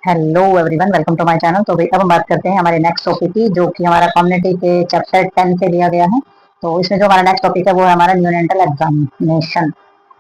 Hello everyone, welcome to my channel. तो भाई अब हम बात करते हैं हमारे नेक्स्ट टॉपिक की, जो कि हमारा कम्युनिटी के चैप्टर 10 से लिया गया है। तो इसमें जो हमारा नेक्स्ट टॉपिक है वो है हमारा न्यूनेंटल एग्जामिनेशन।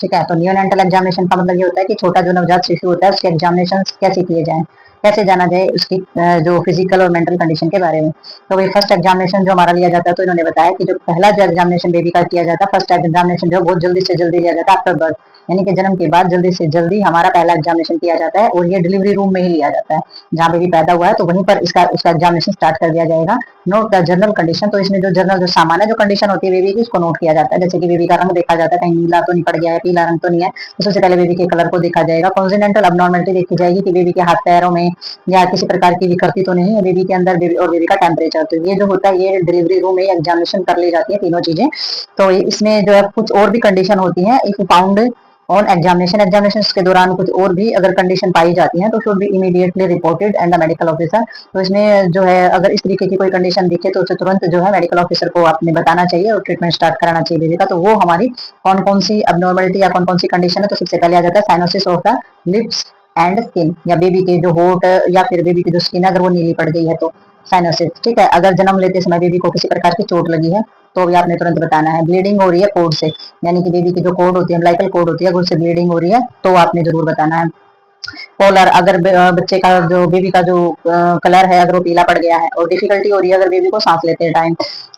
ठीक है, तो न्यूनेंटल एग्जामिनेशन का मतलब ये होता है कि छोटा जो नवजात शिशु होता है उसके एग्जामिनेशन कैसे किए जाएं, कैसे जाना जाए उसकी जो फिजिकल और मेंटल कंडीशन के बारे में। तो भाई फर्स्ट एग्जामिनेशन जो हमारा लिया जाता है, तो इन्होंने बताया कि जो पहला जो एग्जामिनेशन बेबी का किया जाता है, फर्स्ट एग्जामिनेशन जो बहुत जल्दी से जल्दी लिया जाता है आफ्टर बर्थ, यानी कि जन्म के बाद जल्दी से जल्दी हमारा पहला एग्जामिनेशन किया जाता है, और ये डिलीवरी रूम में ही लिया जाता है जहाँ बेबी पैदा हुआ है। तो वहीं पर इसका उसका एग्जामिनेशन स्टार्ट कर दिया जाएगा। नोट द जनरल कंडीशन, तो इसमें जो जनरल जो सामान्य जो कंडीशन होती है बेबी की, उसको नोट किया जाता है। जैसे कि बेबी का रंग देखा जाता है, कहीं नीला तो नहीं पड़ गया है, पीला रंग तो नहीं है, तो सबसे पहले बेबी के कलर को देखा जाएगा। कॉन्जिनेंटल अबनॉर्मलिटी देखी जाएगी कि बेबी के हाथ पैरों में या किसी प्रकार की विकृति तो नहीं है बेबी के अंदर, बेबी और बेबी का टेम्परेचर। तो ये जो होता है ये डिलीवरी रूम में एग्जामिनेशन कर ली जाती है तीनों चीजें। तो इसमें जो है कुछ और भी कंडीशन होती है। इफ फाउंड ऑन एग्जामिनेशन के दौरान कुछ और भी अगर कंडीशन पाई जाती है तो should be immediately reported and the medical officer. तो इसमें जो है अगर इस तरीके की कोई कंडीशन दिखे तो उसे तुरंत जो है मेडिकल ऑफिसर को आपने बताना चाहिए और ट्रीटमेंट स्टार्ट कराना चाहिए बेबी का। तो वो हमारी कौन कौन सी अबनॉर्मलिटी या कौन कौन सी कंडीशन है, तो सबसे पहले आ जाता है cyanosis of the lips and skin, या बेबी के जो होठ या फिर बेबी की जो स्किन अगर वो नीली पड़ गई है तो साइनोसिस। ठीक है, अगर जन्म लेते समय बेबी को किसी प्रकार की चोट लगी है तो भी आपने तुरंत बताना है। ब्लीडिंग हो रही है कोड से, यानी कि बेबी की जो कोड होती है, अम्बिलिकल कोड होती है, अगर उससे ब्लीडिंग हो रही है तो आपने जरूर बताना है। पोलर, अगर बच्चे का जो बेबी का जो कलर है अगर वो पीला पड़ गया है, और डिफिकल्टी हो रही है अगर बेबी को सांस लेते टाइम।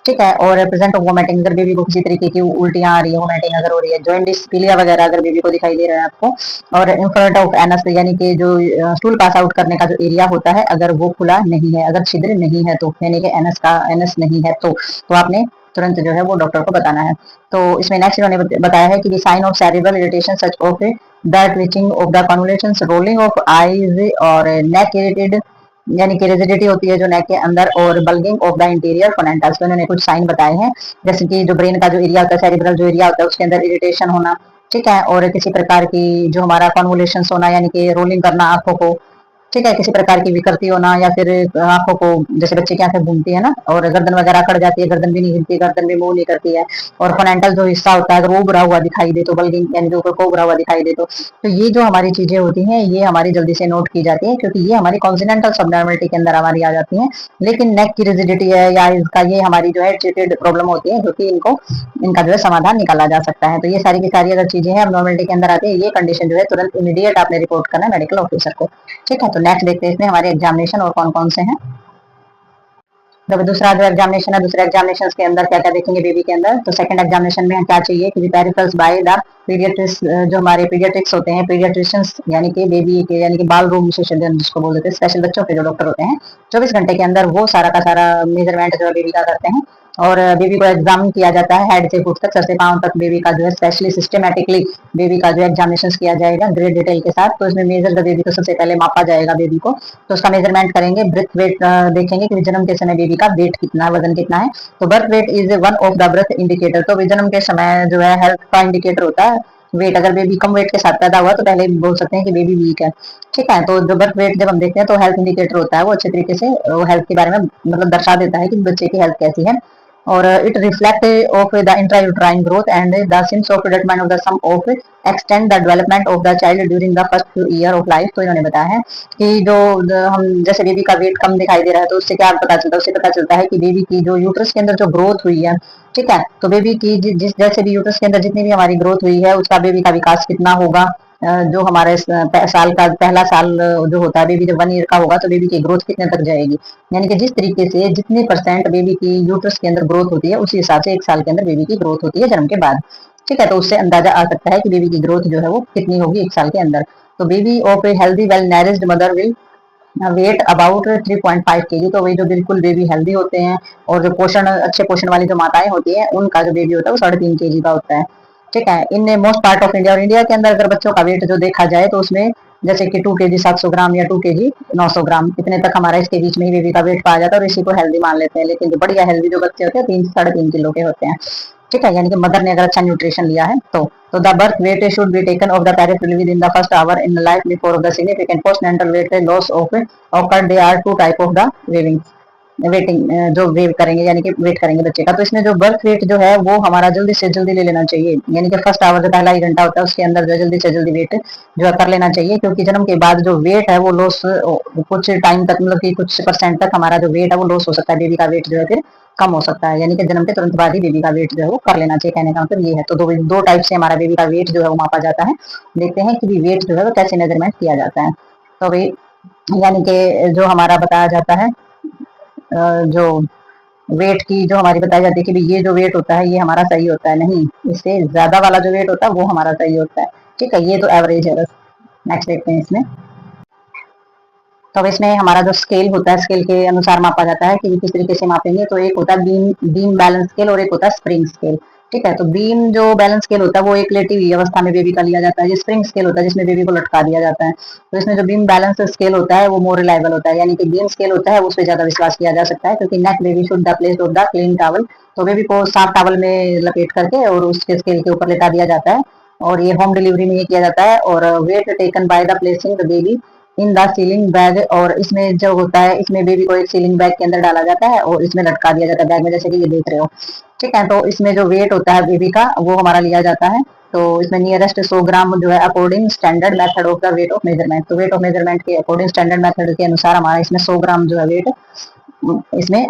ठीक है, और प्रेजेंट ऑफ वोमिटिंग, अगर बेबी को किसी तरीके की उल्टियां आ रही है, वोमिटिंग अगर हो रही है, जॉइंटिस पीलिया वगैरह अगर बेबी को दिखाई दे रहा है आपको, और इंफ्रंट ऑफ एनस, यानी कि जो स्टूल पास आउट करने का जो एरिया होता है अगर वो खुला नहीं है, अगर छिद्र नहीं है, तो यानी कि एनस नहीं है तो आपने तुरंत जो है वो डॉक्टर को बताना है। तो इसमें नेक्स्ट इन्होंने बताया है कि sign of cerebral irritation such of the twitching of the convolutions, rolling of eyes और नेक इरिटेड, यानी कि रिजिडिटी होती है जो नेक के अंदर, और बल्गिंग ऑफ द इंटीरियर फोनेंटल्स। तो इन्होंने कुछ साइन बताए हैं, जैसे कि जो ब्रेन का जो एरिया होता है, सेरिब्रल जो एरिया होता है उसके अंदर इरिटेशन होना। ठीक है, और किसी प्रकार की जो हमारा कन्वोल्यूशंस होना, यानी कि रोलिंग करना आंखों को। ठीक है, किसी प्रकार की विकृति होना, या फिर आंखों को, जैसे बच्चे की आंखें घूमती है ना, और गर्दन वगैरह कट जाती है, गर्दन भी नहीं हिलती, गर्दन भी मूव नहीं करती है, और फोनेंटल जो हिस्सा होता है अगर वो उभरा हुआ दिखाई दे तो, बल्किंग यानी जो को उभरा हुआ दिखाई दे तो ये जो हमारी चीजें होती हैं ये हमारी जल्दी से नोट की जाती है, क्योंकि ये हमारी कॉन्सिनेंटल सबनॉर्मलिटी के अंदर हमारी आ जाती है। लेकिन नेक की रिजिडिटी है या इसका, ये हमारी जो है ट्रीटेड प्रॉब्लम होती है, जो कि इनका जो है समाधान निकाला जा सकता है। तो ये सारी की सारी अगर चीजें हैं नॉर्मलिटी के अंदर आती है, ये कंडीशन जो है तुरंत इमीडिएट आपने रिपोर्ट करना है मेडिकल ऑफिसर को। ठीक है, तो नेक्स्ट देखते हैं इसमें हमारे एग्जामिनेशन और कौन कौन से हैं। जब दूसरा जो एग्जामिनेशन है, दूसरे एग्जामिनेशन के अंदर क्या क्या देखेंगे बेबी के अंदर, तो सेकंड एग्जामिनेशन में क्या चाहिए कि पेरिफेरल्स बाय द पीडियाट्रिक्स, जो हमारे पीडियाट्रिक्स होते हैं, पीडियाट्रिशियंस यानी कि बेबी के, यानी कि बाल रोग विशेषज्ञ जिसको बोल देते हैं, स्पेशल बच्चों के जो डॉक्टर होते हैं, 24 घंटे के अंदर वो सारा का सारा मेजरमेंट जो बेबी का करते हैं, और बेबी को एग्जामिन किया जाता है हेड से फुट तक, सर से पांव तक बेबी का जो है स्पेशली सिस्टमेटिकली बेबी का जो एग्जामिनेशन किया जाएगा ग्रेट डिटेल के साथ। तो इसमें मेजर द बेबी को सबसे पहले मापा जाएगा बेबी को, तो उसका मेजरमेंट करेंगे। ब्रेथ वेट देखेंगे कि जन्म के समय बेबी का वेट कितना, वजन कितना है। तो birth weight is one of the breath indicator, तो जन्म के समय जो है हेल्थ का इंडिकेटर होता है वेट। अगर बेबी कम वेट के साथ पैदा हुआ तो पहले बोल सकते हैं कि बेबी वीक है। ठीक है, तो जो बर्थ वेट जब हम देखते हैं तो हेल्थ इंडिकेटर होता है, वो अच्छे तरीके से हेल्थ के बारे में मतलब दर्शा देता है कि बच्चे की हेल्थ कैसी है। और it reflect of the intrauterine growth and the seems of development of the sum of extend the development of the child during the first few year of life. तो इन्होंने बताया है कि जो हम जैसे बेबी का वेट कम दिखाई दे रहा है तो उससे क्या पता चलता है, उससे पता चलता है कि बेबी की जो यूट्रस के अंदर जो ग्रोथ हुई है, ठीक है, तो बेबी की जिस जैसे भी यूट्रस के अंदर जितनी भी हमारी ग्रोथ हुई है उसका बेबी का विकास कितना होगा। जो हमारे साल का पहला साल जो होता है बेबी जब 1 ईयर का होगा तो बेबी की ग्रोथ कितने तक जाएगी, यानी कि जिस तरीके से जितने परसेंट बेबी की यूट्रस के अंदर ग्रोथ होती है उसी हिसाब से 1 साल के अंदर बेबी की ग्रोथ होती है जन्म के बाद। ठीक है, तो उससे अंदाजा आ सकता है कि बेबी की ग्रोथ जो है वो कितनी होगी 1 साल के अंदर। तो baby of a healthy well nourished mother will weight about 3.5 kg। तो वही जो बिल्कुल बेबी हेल्दी होते हैं और जो पोषण अच्छे पोषण वाली जो माताएं होती हैं उनका जो बेबी होता है वो 3.5 kg का होता है। ठीक है, in most part of India, और इंडिया के अंदर अगर बच्चों का वेट जो देखा जाए तो उसमें जैसे कि 2 kg 700 ग्राम या 2 kg 900 ग्राम, इतने तक हमारा इसके बीच में ही बेबी का वेट पाया जाता है और इसी को हेल्दी मान लेते हैं। लेकिन जो बढ़िया हेल्दी जो बच्चे होते हैं 3 से 3.5 किलो के होते हैं। ठीक है, यानी कि मदर ने अगर अच्छा न्यूट्रिशन लिया है तो the birth weight should be taken of the parent within the first hour in life before the significant postnatal weight loss of occur. They are 2 type of the weaning. Weighting जो weight करेंगे यानी कि wait करेंगे बच्चे का, तो इसमें जो बर्थ वेट जो है वो हमारा जल्दी से जल्दी ले लेना चाहिए, यानी कि फर्स्ट आवर जो पहला ही घंटा होता है उसके अंदर जो जल्दी से जल्दी वेट जो है कर लेना चाहिए, क्योंकि जन्म के बाद जो वेट है वो लॉस कुछ टाइम तक, मतलब कि कुछ परसेंट तक हमारा जो वेट है वो लॉस हो सकता है, बेबी का वेट जो है फिर कम हो सकता है, यानी कि जन्म के तुरंत बाद ही बेबी का वेट जो है वो कर लेना चाहिए, कहने का मतलब ये है। तो दो टाइप से हमारा बेबी का वेट जो है वो मापा जाता है। देखते हैं कि वेट जो है वो कैसे मेजरमेंट किया जाता है। तो भाई यानी कि जो हमारा बताया जाता है जो वेट की जो हमारी बताई जाती है कि ये जो वेट होता है ये हमारा सही होता है, नहीं, इससे ज्यादा वाला जो वेट होता है वो हमारा सही होता है। ठीक है, ये तो एवरेज है बस। नेक्स्ट देखते हैं इसमें। तो अब इसमें हमारा जो स्केल होता है, स्केल के अनुसार मापा जाता है कि किस तरीके से मापेंगे। तो एक होता है बीम बैलेंस स्केल और एक होता है स्प्रिंग स्केल। ठीक है, तो बीम जो बैलेंस स्केल होता है वो एक लेटी हुई अवस्था में बेबी का लिया जाता है। ये स्प्रिंग स्केल होता है जिसमें बेबी को लटका दिया जाता है। तो इसमें जो बीम बैलेंस स्केल होता है वो मोर रिलायबल होता है, यानी कि बीम स्केल होता है उस पर ज्यादा विश्वास किया जा सकता है, क्योंकि neck baby should the place of the clean towel. तो बेबी को साफ टॉवल में लपेट करके और उसके स्केल के ऊपर लेटा दिया जाता है, और ये होम डिलीवरी में ये किया जाता है। और weight taken by the placing the baby in the sealing bag, और इसमें जो होता है इसमें बेबी को एक सीलिंग बैग के अंदर डाला जाता है और इसमें लटका दिया जाता है बैग में, जैसे कि ये देख रहे हो। ठीक है, तो इसमें जो वेट होता है बेबी का वो हमारा लिया जाता है। तो इसमें नियरेस्ट 100 ग्राम जो है according standard method of the weight of measurement. तो वेट ऑफ मेजरमेंट के अकॉर्डिंग स्टैंडर्ड मेथड के अनुसार हमारा इसमें 100 ग्राम जो है वेट इसमें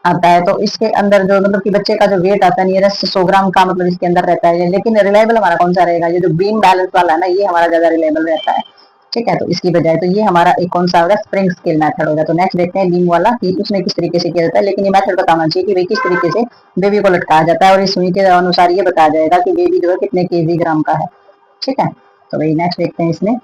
आता है। तो इसके अंदर जो मतलब कि बच्चे का जो वेट आता है नियरेस्ट 100 ग्राम का मतलब इसके अंदर रहता है, लेकिन रिलायबल हमारा कौन सा रहेगा, ये जो बीम बैलेंस वाला है ना ये हमारा ज्यादा रिलायबल रहता है। ठीक है, तो इसकी बजाय तो ये हमारा एक कौन सा होगा, स्प्रिंग स्केल मेथड होगा। तो नेक्स्ट देखते हैं बीम वाला कि उसमें किस तरीके से किया जाता है, लेकिन ये मेथड बताना चाहिए कि भाई किस तरीके से बेबी को लटकाया जाता है, और इस सुई के अनुसार ये बताया जाएगा कि बेबी जो है कितने केजी ग्राम का है। ठीक है, तो भाई नेक्स्ट देखते हैं इसमें।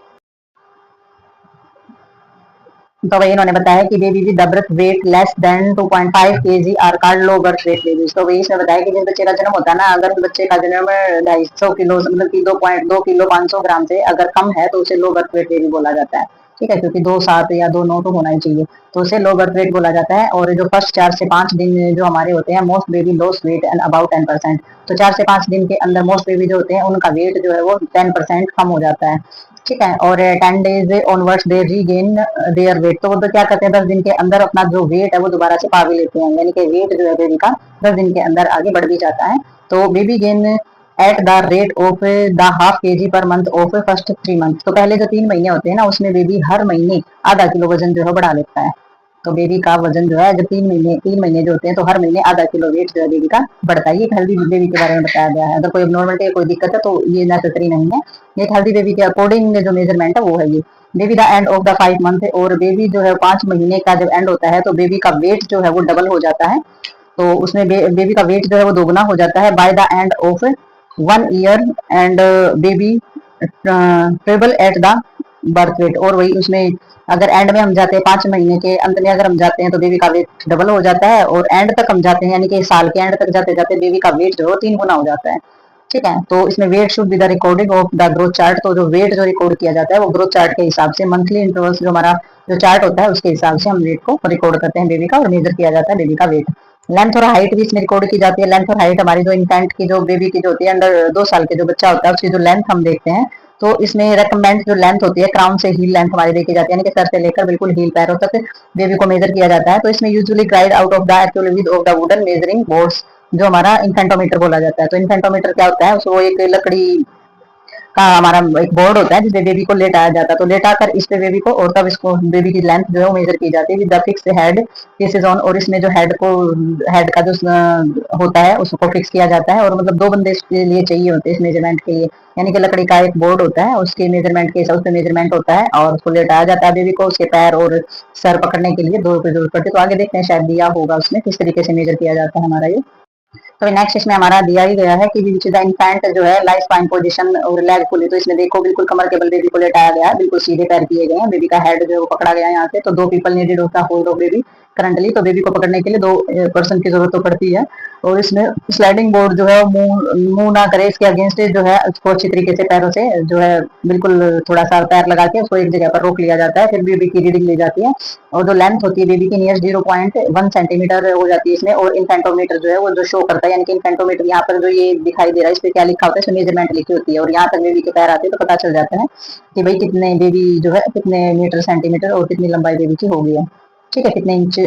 तो वही इन्होंने बताया कि baby with birth weight less than 2.5 kg are called low birth weight babies. तो वही इसमें बताया कि जिस बच्चे का जन्म होता है ना, अगर बच्चे का जन्म 250 किलो मतलब कि 2.2 किलो 500 ग्राम से अगर कम है तो उसे लो बर्थ वेट बेबी बोला जाता है। ठीक है, क्योंकि 2.7 या 2.9 तो होना ही चाहिए, तो उसे लो बर्थ वेट बोला जाता है। और जो फर्स्ट 4 से 5 दिन जो हमारे होते हैं most baby loss weight and about 10%। तो 4 से 5 दिन के अंदर मोस्ट बेबी जो होते हैं उनका वेट जो है वो 10% कम हो जाता है। ठीक है, और 10 days onwards they regain their weight. तो वो तो क्या करते हैं 10 दिन के अंदर अपना जो वेट है वो दोबारा से पा भी लेते हैं, यानी कि वेट जो है बेबी का 10 दिन के अंदर आगे बढ़ भी जाता है। तो baby gain at the rate of the half KG per month of first 3 month. तो पहले जो 3 महीने होते हैं ना उसमें बेबी हर महीने आधा किलो वजन जो है बढ़ा लेता है। तो बेबी का वजन जो है जब 3 महीने जो होते हैं तो हर महीने आधा किलो वेट जो है बेबी का बढ़ता है। ये हेल्दी बेबी के बारे में बताया गया है। अगर कोई नॉर्मलिटी या कोई दिक्कत है तो ये नेसेसरी नहीं है, ये हेल्दी बेबी के अकॉर्डिंग जो मेजरमेंट है वो है ये। Baby the end of the 5 month, और बेबी जो है 5 महीने का जब एंड होता है तो बेबी का वेट जो है वो डबल हो जाता है। तो उसमें बेबी का वेट जो है वो दोगुना हो जाता है by the end of 1 year, and baby treble at the birth weight. और वही उसमें अगर एंड में हम जाते हैं 5 महीने के अंत में अगर हम जाते हैं तो बेबी का वेट डबल हो जाता है, और एंड तक हम जाते हैं यानी कि साल के एंड तक जाते जाते बेबी का वेट जो है 3 गुना हो जाता है। ठीक है, तो इसमें weight should be the recording of the growth chart. तो जो वेट जो रिकॉर्ड किया जाता है वो ग्रोथ चार्ट के हिसाब से मंथली इंटरवल्स जो हमारा जो चार्ट होता है उसके हिसाब से हम वेट को रिकॉर्ड करते हैं बेबी का, और मेजर किया जाता है बेबी का वेट। लेंथ और हाइट भी इसमें रिकॉर्ड की जाती है। लेंथ और हाइट हमारी जो इंफेंट की जो बेबी की जो होती है अंडर 2 साल के जो बच्चा होता है उसकी जो लेंथ हम देखते हैं, तो इसमें रेकमेंड जो लेंथ होती है क्राउन से हील लेंथ हमारी देखी जाती है, यानी कि सर से लेकर बिल्कुल हील पैरों तक बेबी को मेजर किया जाता है। तो इसमें usually guide out of the actually with of the wooden measuring boards जो हमारा इन्फेंटोमीटर बोला जाता है। तो इन्फेंटोमीटर क्या होता है, उसको एक लकड़ी का हमारा एक बोर्ड होता है जिसपे बेबी को लेटाया जाता है। तो लेटा कर इस पे बेबी को और तब इसको बेबी की लेंथ जो है वो मेजर की जाती है with the fix head cases on. और इसमें जो हेड का जो होता है उसको फिक्स किया जाता है, और मतलब 2 बंदे इसके लिए चाहिए होते हैं इस मेजरमेंट के लिए, यानी कि लकड़ी का एक बोर्ड होता है उसके मेजरमेंट के हिसाब से मेजरमेंट होता है, और उसको लेटाया जाता है बेबी को उसके पैर और सर पकड़ने के लिए 2 की जरूरत पड़ती है। तो आगे देखते हैं शायद दिया होगा उसमें किस तरीके से मेजर किया जाता है हमारा ये। तो नेक्स्ट इसमें हमारा दिया ही गया है कि विच द इन्फेंट जो है लाइफ स्पाइन पोजीशन और लेग पुली। तो इसमें देखो बिल्कुल कमर के बल बेबी को लेटाया गया है, बिल्कुल सीधे पैर किए गए हैं, बेबी का हेड जो है वो पकड़ा गया है यहाँ से। तो 2 पीपल नीडेड होता है होल्ड ऑफ बेबी करंटली। तो बेबी को पकड़ने के लिए 2 पर्सन की जरूरत तो पड़ती है, और इसमें स्लाइडिंग बोर्ड जो है मुंह ना करे इसके अगेंस्ट जो है उसको अच्छी तरीके से पैरों से जो है बिल्कुल थोड़ा सा पैर लगा के उसको एक जगह पर रोक लिया जाता है, फिर बेबी की रीडिंग ली जाती है। और जो लेंथ होती है बेबी की नियर 0.1 सेंटीमीटर हो जाती है इसमें। और इन्फेंटोमीटर जो है वो जो शो करता है, यानी कि इन्फेंटोमीटर यहाँ पर जो ये दिखाई दे रहा है इस पे क्या लिखा होता है, इसमें मेजरमेंट लिखी होती है, और यहाँ तक बेबी के पैर आते हैं तो पता चल जाता है कि भाई कितने बेबी जो है कितने मीटर सेंटीमीटर और कितनी लंबाई बेबी की हो गई है। ठीक है, कितने इंच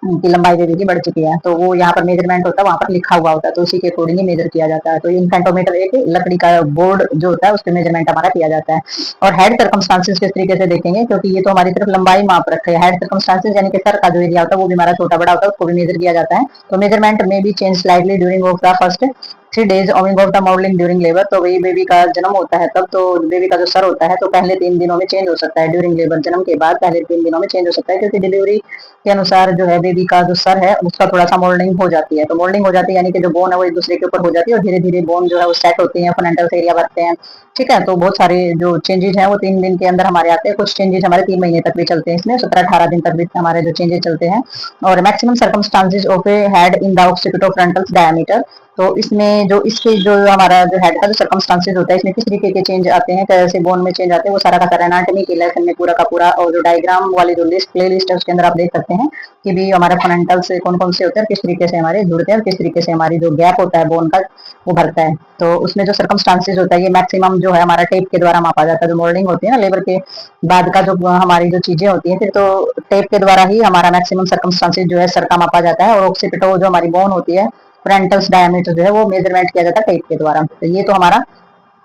की लंबाई बेबी की बढ़ चुकी है, तो वो यहाँ पर मेजरमेंट होता है, वहां पर लिखा हुआ होता है, तो उसी के अकॉर्डिंग ही मेजर किया जाता है। तो इन्फेंटोमीटर एक लकड़ी का बोर्ड जो होता है, उसके मेजरमेंट हमारा किया जाता है। और हेड सर्कमस्टांसिस किस तरीके से देखेंगे, क्योंकि ये तो हमारी तरफ लंबाई माप रखे है। हेड सर्कमस्टांसिस यानी कि सर का जो एरिया होता है वो भी हमारा छोटा बड़ा होता है, उसको भी मेजर किया जाता है। तो मेजरमेंट में भी change slightly during of the first 3 days ओमिंग of the moulding during labour. तो वही बेबी का जन्म होता है तब, तो बेबी का जो सर होता है तो पहले 3 दिनों में चेंज हो सकता है। ड्यूरिंग लेबर, जन्म के बाद पहले 3 दिनों में चेंज हो सकता है, क्योंकि डिलीवरी के अनुसार जो है बेबी का जो सर है उसका थोड़ा सा मोल्डिंग हो जाती है। तो मोल्डिंग हो जाती है यानी कि जो बोन है वो एक दूसरे के ऊपर हो जाती है, और धीरे धीरे बोन जो है वो सेट होती है, फंडामेंटल एरिया बढ़ते हैं। ठीक है, तो बहुत सारे जो चेंजेस हैं वो 3 दिन के अंदर हमारे आते हैं। कुछ चेंजेस हमारे 3 महीने तक भी चलते हैं, इसमें 17-18 दिन तक भी हमारे जो चेंजेस चलते हैं। और maximum circumstances of A head in the occipito frontal diameter. तो इसमें जो इसके जो हमारा जो हेड का जो सर्कमस्टांसेस होता है, इसमें किस तरीके के चेंज आते हैं, कैसे बोन में चेंज आते हैं, वो सारा का सारा एनाटॉमी के लेसन में पूरा का पूरा, और जो डायग्राम वाली जो लिस्ट प्ले लिस्ट है उसके अंदर आप देख सकते हैं कि भी हमारे फंडामेंटल से कौन कौन से होते हैं, किस तरीके से हमारे जुड़ते हैं, और किस तरीके से हमारी जो गैप होता है बोन का वो भरता है। तो उसमें जो सर्कमस्टांसेस होता है ये मैक्सिमम जो है हमारा टेप के द्वारा मापा जाता है। जो मोल्डिंग होती है ना लेबर के बाद का, जो हमारी जो चीजें होती हैं फिर तो टेप के द्वारा ही हमारा मैक्सिमम सर्कमस्टांसेस जो है सर का मापा जाता है। और ऑक्सीपिटो जो हमारी बोन होती है, फ्रंटल्स डायमीटर जो है वो मेजरमेंट किया जाता है टेप के द्वारा। तो ये तो हमारा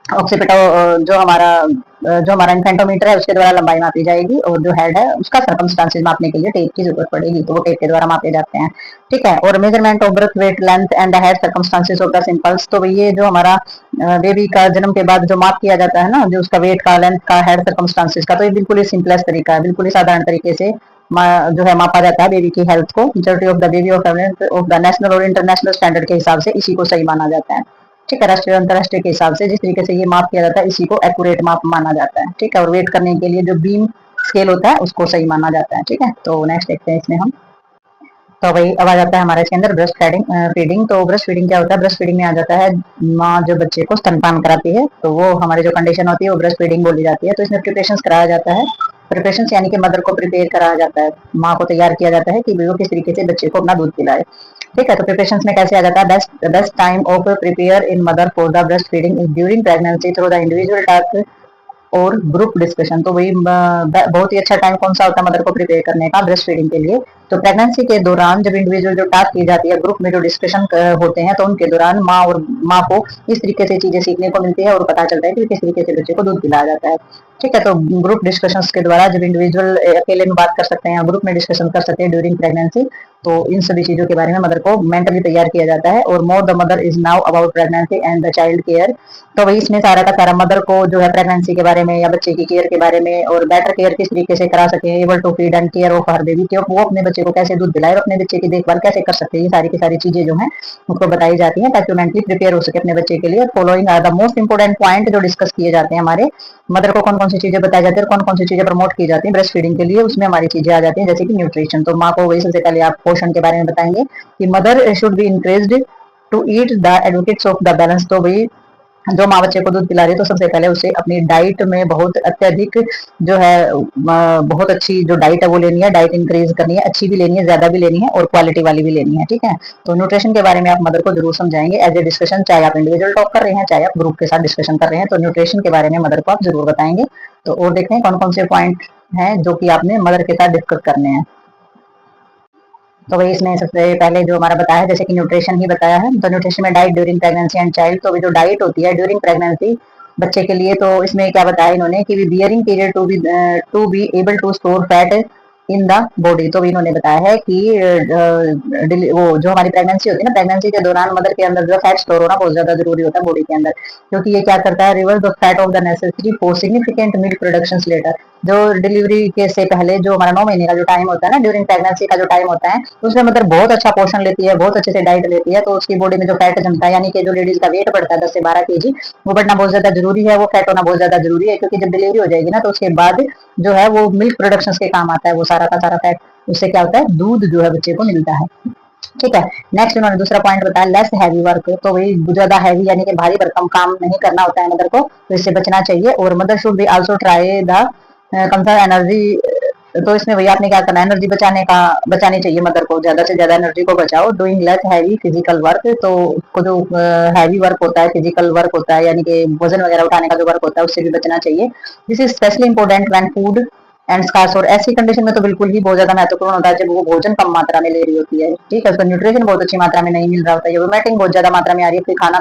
ऑक्सीपिटो जो हमारा इन्फेंटोमीटर है उसके द्वारा लंबाई मापी जाएगी, और जो हेड है उसका सर्कमस्टांसेस मापने के लिए टेप की जरूरत पड़ेगी, तो वो टेप के द्वारा मापे जाते हैं। ठीक है, और measurement of birth weight length and head circumstances of the symbols. तो ये जो हमारा बेबी का जन्म के बाद जो माप किया जाता है ना, जो उसका वेट का, लेंथ का, हेड सर्कमस्टांसेस का, तो ये बिल्कुल ही सिंपलेस्ट तरीका है, बिल्कुल ही साधारण तरीके से जो है मापा जाता है बेबी की हेल्थ को। Majority of the baby of the national और इंटरनेशनल स्टैंडर्ड के हिसाब से इसी को सही माना जाता है। ठीक है, राष्ट्रीय और अंतरराष्ट्रीय के हिसाब से जिस तरीके से ये माप किया जाता है इसी को एक्यूरेट माप माना जाता है। ठीक है, और वेट करने के लिए जो बीम स्केल होता है उसको सही माना जाता है। ठीक है, तो नेक्स्ट देखते हैं इसमें हम। तो वही अब आ जाता है हमारे इसके अंदर ब्रेस्ट फीडिंग। तो ब्रेस्ट फीडिंग क्या होता है, ब्रेस्ट फीडिंग में आ जाता है माँ जो बच्चे को स्तनपान कराती है, तो वो हमारी जो कंडीशन होती है वो ब्रेस्ट फीडिंग बोली जाती है। तो इसमें प्रिपरेशन कराया जाता है, प्रिपरेशन यानी कि मदर को प्रिपेयर कराया जाता है, माँ को तैयार किया जाता है कि वो किस तरीके से बच्चे को अपना दूध पिलाए। ठीक है, तो प्रिपरेशन में कैसे आ जाता है, best time of prepare in mother for the breast feeding is during pregnancy through the individual task और ग्रुप डिस्कशन। तो वही बहुत ही अच्छा टाइम कौन सा होता है मदर को प्रिपेयर करने का ब्रेस्ट फीडिंग के लिए। तो प्रेगनेंसी के दौरान जब इंडिविजुअल जो टास्क की जाती है, ग्रुप में जो डिस्कशन होते हैं, तो उनके दौरान माँ को इस तरीके से चीजें सीखने को मिलती है और पता चलता है कि किस तरीके से बच्चे को दूध पिलाया जाता है। ठीक है, तो ग्रुप डिस्कशंस के द्वारा जब इंडिविजुअल अकेले में बात कर सकते हैं या ग्रुप में डिस्कशन कर सकते हैं ड्यूरिंग प्रेगनेंसी, तो इन सभी चीजों के बारे में मदर को मेंटली तैयार किया जाता है। और more the mother is now about pregnancy and the child care. तो वही इसमें सारा का सारा मदर को जो है प्रेगनेंसी के बारे में या बच्चे की केयर के बारे में, और बेटर केयर किस तरीके से करा सके, able to feed and care of her baby, कि वो अपने बच्चे को कैसे दूध पिलाए और अपने बच्चे की देखभाल कैसे कर सकते हैं, ये सारी की सारी चीजें जो है उनको बताई जाती है ताकि वो मेंटली प्रिपेयर हो सके अपने बच्चे के लिए। Following are the most important point जो डिस्कस किए जाते हैं हमारे, मदर को कौन कौन सी चीजें बताई जाती है और कौन कौन सी चीजें प्रमोट की जाती है ब्रेस्ट फीडिंग के लिए, उसमें हमारी चीजें आ जाती है जैसे कि न्यूट्रिशन। तो माँ को वही सबसे पहले आप पोषण के बारे में बताएंगे कि mother should be encouraged to eat the advocates of the balance. तो वही जो माँ बच्चे को दूध पिला रही है तो सबसे पहले उसे अपनी डाइट में बहुत अत्यधिक जो है बहुत अच्छी जो डाइट है वो लेनी है, डाइट इंक्रीज करनी है, अच्छी भी लेनी है, ज्यादा भी लेनी है और क्वालिटी वाली भी लेनी है। ठीक है, तो न्यूट्रिशन के बारे में आप मदर को जरूर समझाएंगे एज ए डिस्कशन, चाहे आप इंडिविजुअल टॉक कर रहे हैं चाहे आप ग्रुप के साथ डिस्कशन कर रहे हैं, तो न्यूट्रिशन के बारे में मदर को आप जरूर बताएंगे। तो और देखते हैं कौन कौन से पॉइंट हैं जो कि आपने मदर के साथ डिस्कस करने हैं। तो वही इसमें सबसे पहले जो हमारा बताया है जैसे कि न्यूट्रिशन ही बताया है, तो न्यूट्रिशन में diet during pregnancy and child. तो जो डाइट होती है ड्यूरिंग प्रेगनेंसी बच्चे के लिए, तो इसमें क्या बताया इन्होंने कि bearing period to be able to store fat in the body. तो इन्होंने बताया है कि वो जो हमारी प्रेगनेंसी होती है ना, प्रेगनेंसी के दौरान मदर के अंदर जो फैट स्टोर होना बहुत ज्यादा जरूरी होता है बॉडी के अंदर, क्योंकि ये क्या करता है, reverse the fat of the necessity for significant milk production later. जो डिलीवरी के से पहले जो हमारा 9 महीने का जो टाइम होता है ना, ड्यूरिंग प्रेगनेंसी का जो टाइम होता है, उसमें मदर बहुत अच्छा पोषण लेती है, बहुत अच्छे से डाइट लेती है, तो उसकी बॉडी में जो फैट जमता है, यानी कि जो लेडीज का वेट बढ़ता है 10 से 12 kg, वो बढ़ना बहुत ज्यादा जरूरी है, वो फैट होना बहुत ज्यादा जरूरी है, क्योंकि जब डिलीवरी हो जाएगी ना तो उसके बाद जो है वो मिल्क प्रोडक्शन के काम आता है वो सारा का सारा फैट, उससे क्या होता है दूध जो है बच्चे को मिलता है। ठीक है, नेक्स्ट उन्होंने दूसरा पॉइंट बताया लेस हैवी वर्क। तो वही ज्यादा हैवी यानी कि भारी भरकम काम नहीं करना होता है मदर को, तो इससे बचना चाहिए। और mother should be also try the conserve energy. तो इसमें भैया आपने क्या करना है, एनर्जी बचानी चाहिए मदर को, ज्यादा से ज्यादा एनर्जी को बचाओ। Doing less heavy physical work. तो जो हैवी वर्क होता है, फिजिकल वर्क होता है, यानी कि वजन वगैरह उठाने का जो वर्क होता है उससे भी बचना चाहिए। This is specially important when food and scarce, और ऐसी कंडीशन में तो बिल्कुल ही बहुत ज्यादा महत्वपूर्ण होता है जब वो भोजन कम मात्रा में ले रही होती है, ठीक है, उसका न्यूट्रिशन बहुत अच्छी मात्रा में नहीं मिल रहा होता है, वोमिटिंग बहुत ज्यादा मात्रा में आ रही है, फिर खाना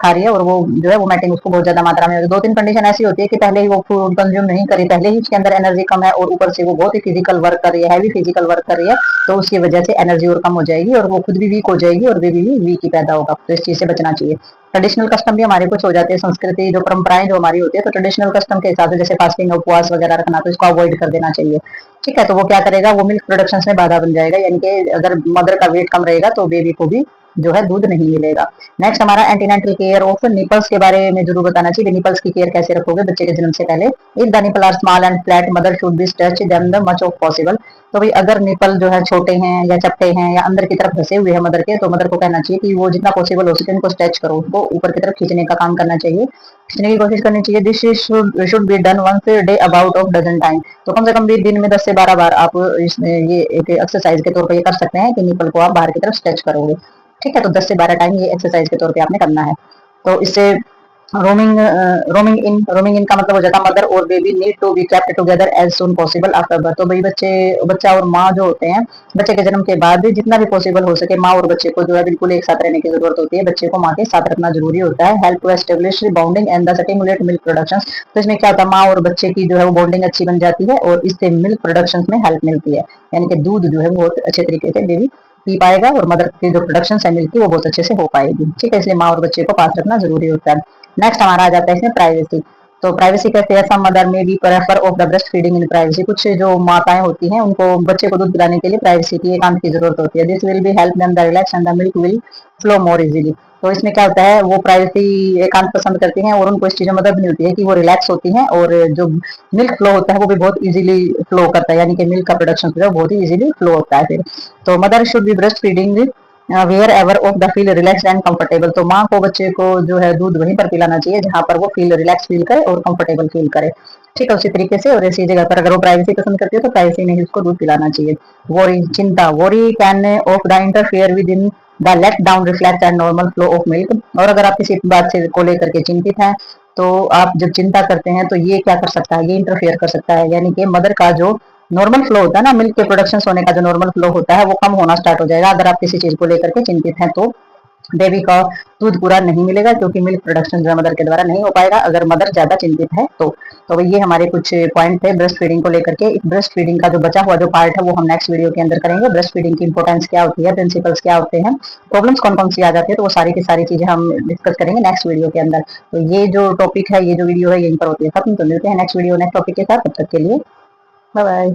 खा रही है और वो जो है वोमिटिंग उसको बहुत ज्यादा मात्रा में, दो तीन कंडीशन ऐसी होती है कि पहले ही वो फूड कंज्यूम नहीं करी, पहले ही उसके अंदर एनर्जी कम है और ऊपर से वो बहुत ही फिजिकल वर्क कर रही है, हैवी फिजिकल वर्क कर रही है, तो उसकी वजह से एनर्जी और कम हो जाएगी और वो खुद भी वीक हो जाएगी और बेबी भी वीक ही पैदा होगा, तो इस चीज से बचना चाहिए। ट्रेडिशनल कस्टम भी हमारे कुछ हो जाते हैं, संस्कृति जो परंपराएं जो हमारी होती है, तो ट्रेडिशनल कस्टम के हिसाब से जैसे फास्टिंग उपवास वगैरह रखना, तो इसको अवॉइड कर देना चाहिए, ठीक है। तो वो क्या करेगा, वो मिल्क प्रोडक्शन में बाधा बन जाएगा, यानी कि अगर मदर का वेट कम रहेगा तो बेबी को भी जो है दूध नहीं मिलेगा। नेक्स्ट हमारा एंटीनेंटल केयर ऑफ निपल्स के बारे में जरूर बताना चाहिए, निपल्स की केयर कैसे रखोगे बच्चे के जन्म से पहले। If the nipple are small and flat mother should be stretch them the much of possible, तो भाई अगर निपल जो है छोटे हैं या चपटे हैं या अंदर की तरफ फंसे हुए हैं मदर के, तो मदर को कहना चाहिए कि वो जितना पॉसिबल हो सके उनको स्ट्रेच करो, उनको ऊपर की तरफ खींचने का काम करना चाहिए, खींचने की कोशिश करनी चाहिए। This should be done once day about of dozen time, तो कम से कम भी दिन में 10 से 12 बार आप इसमें ये एक एक्सरसाइज के तौर पर ये कर सकते हैं कि निपल को आप बाहर की तरफ स्ट्रेच करोगे, ठीक है। तो 10 से 12 टाइम ये एक्सरसाइज के तौर पे आपने करना है। तो इससे रोमिंग इन का मतलब हो जाता है मदर और baby need to be kept together as soon possible after birth, तो भाई बच्चा और माँ जो होते हैं, बच्चे के जन्म के बाद जितना भी पॉसिबल हो सके माँ और बच्चे को जो है बिल्कुल एक साथ रहने की जरूरत होती है, बच्चे को माँ के साथ रखना जरूरी होता है। Help to establish bonding and the stimulate milk production, तो इसमें क्या होता है, माँ और बच्चे की जो है वो बॉन्डिंग अच्छी बन जाती है और इससे मिल्क प्रोडक्शन में हेल्प मिलती है, यानी कि दूध जो है वो बहुत अच्छे तरीके से बेबी पी पाएगा और मदर की जो प्रोडक्शन है मिल्क की वो बहुत अच्छे से हो पाएगी, ठीक है। इसलिए माँ और बच्चे को पास रखना जरूरी होता है। नेक्स्ट हमारा आ जाता है इसमें प्राइवेसी, तो प्राइवेसी कहते हैं some mother may be prefer of the breast feeding in privacy, कुछ जो माताएं होती हैं उनको बच्चे को दूध पिलाने के लिए प्राइवेसी की एकांत की जरूरत होती है। This will be help them the relax and the milk will flow more easily, तो इसमें क्या होता है, वो प्राइवेसी एकांत पसंद करती हैं और उनको इस चीज में मदद मिलती है कि वो रिलैक्स होती हैं और जो मिल्क फ्लो होता है वो भी बहुत इजीली फ्लो करता है, यानी कि मिल्क का प्रोडक्शन जो है बहुत ही इजीली फ्लो होता है फिर। तो mother should be breast feeding wherever of the feel relax and comfortable, तो माँ को बच्चे को जो है दूध वहीं पर पिलाना चाहिए जहां पर वो फील रिलैक्स फील करे और कंफर्टेबल फील करे, ठीक है। उसी तरीके से और ऐसी जगह पर अगर वो प्राइवेसी पसंद करती है तो प्राइवेसी में ही उसको दूध पिलाना चाहिए। वोरी चिंता, worry can of the interfere within the let down reflect and normal flow of milk, और अगर आप किसी बात से को लेकर के चिंतित हैं तो आप जब चिंता करते हैं तो ये क्या कर सकता है, ये इंटरफेयर कर सकता है, यानी कि मदर का जो नॉर्मल फ्लो होता है ना, मिल्क के प्रोडक्शन होने का जो नॉर्मल फ्लो होता है वो कम होना स्टार्ट हो जाएगा अगर आप किसी चीज को लेकर के चिंतित हैं, तो बेबी का दूध पूरा नहीं मिलेगा क्योंकि मिल्क प्रोडक्शन जो है मदर के द्वारा नहीं हो पाएगा अगर मदर ज्यादा चिंतित है तो ये हमारे कुछ पॉइंट थे ब्रेस्ट फीडिंग को लेकर के। ब्रेस्ट फीडिंग का जो बचा हुआ जो पार्ट है वो हम नेक्स्ट वीडियो के अंदर करेंगे। ब्रेस्ट फीडिंग की इंपॉर्टेंस क्या होती है, प्रिंसिपल्स क्या होते हैं, प्रॉब्लम्स कौन कौन सी आ जाती है, तो वो सारी की सारी चीजें हम डिस्कस करेंगे नेक्स्ट वीडियो के अंदर। तो ये जो टॉपिक है, ये जो वीडियो है, यहीं पर होती है खत्म। तो मिलते हैं नेक्स्ट वीडियो नेक्स्ट टॉपिक के साथ, तब तक के लिए बाय बाय।